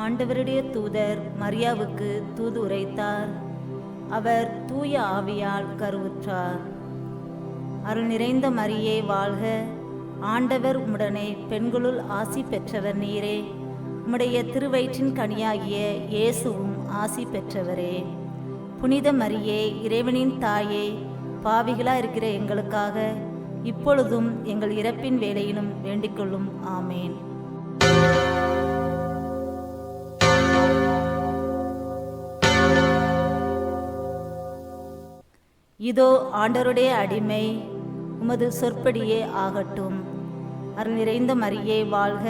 ஆண்டவருடைய தூதர் மரியாவுக்கு தூது உரைத்தார். அவர் தூய ஆவியால் கருவுற்றார். அருள் நிறைந்த மரியே வாழ்க, ஆண்டவர் உம்முடனே பெண்களுள் ஆசி பெற்றவர் நீரே. உம்முடைய திருவயிற்றின் கனியாகிய இயேசுவும் ஆசி பெற்றவரே. புனித மரியே, இறைவனின் தாயே, பாவிகளா இருக்கிற எங்களுக்காக இப்பொழுதும் எங்கள் இறப்பின் வேளையிலும் வேண்டிக்கொள்ளும். ஆமேன். இதோ ஆண்டவருடைய அடிமை, உமது சொற்படியே ஆகட்டும். அருள் நிறைந்த மரியே வாழ்க,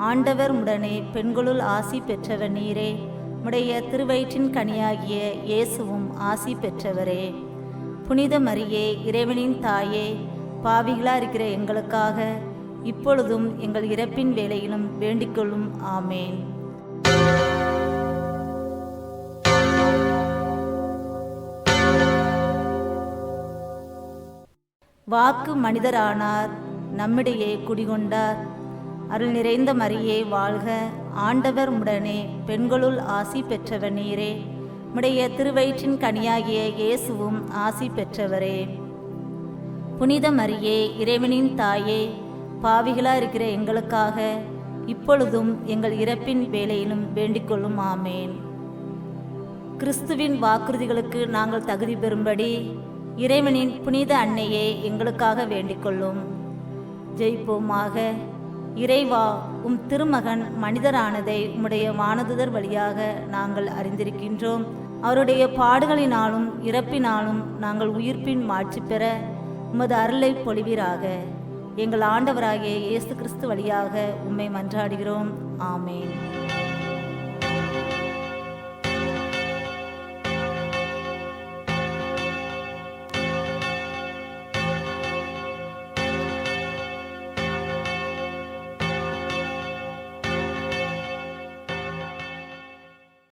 ஆண்டவர் உடனே பெண்களுள் ஆசி பெற்றவர் நீரே. உம்முடைய திருவயிற்றின் கனியாகிய இயேசுவும் ஆசி பெற்றவரே. புனித மரியே, இறைவனின் தாயே, பாவிகளா இருக்கிற எங்களுக்காக இப்பொழுதும் எங்கள் இறப்பின் வேளையிலும் வேண்டிக்கொள்ளும். ஆமேன். வாக்கு மனிதரானார், நம்மிடையே குடிகொண்டார். அருள் நிறைந்த மரியே வாழ்க, ஆண்டவர் உடனே பெண்களுள் ஆசி பெற்றவர் நீரே. உம்முடைய திருவயிற்றின் கனியாகிய இயேசுவும் ஆசி பெற்றவரே. புனித மரியே, இறைவனின் தாயே, பாவிகளா இருக்கிற எங்களுக்காக இப்பொழுதும் எங்கள் இறப்பின் வேளையிலும் வேண்டிக்கொள்ளும். ஆமேன். கிறிஸ்துவின் வாக்குறுதிகளுக்கு நாங்கள் தகுதி பெறும்படி இறைவனின் புனித அன்னையே எங்களுக்காக வேண்டிக்கொள்ளும். ஜெயிப்போமாக. இறைவா, உம் திருமகன் மனிதரானதை உம்முடைய வானதுதர் வழியாக நாங்கள் அறிந்திருக்கின்றோம். அவருடைய பாடுகளினாலும் இறப்பினாலும் நாங்கள் உயிர்ப்பின் மாட்சி பெற உமது அருளை பொழிவீராக. எங்கள் ஆண்டவராகிய இயேசு கிறிஸ்து வழியாக உம்மை மன்றாடுகிறோம். ஆமேன்.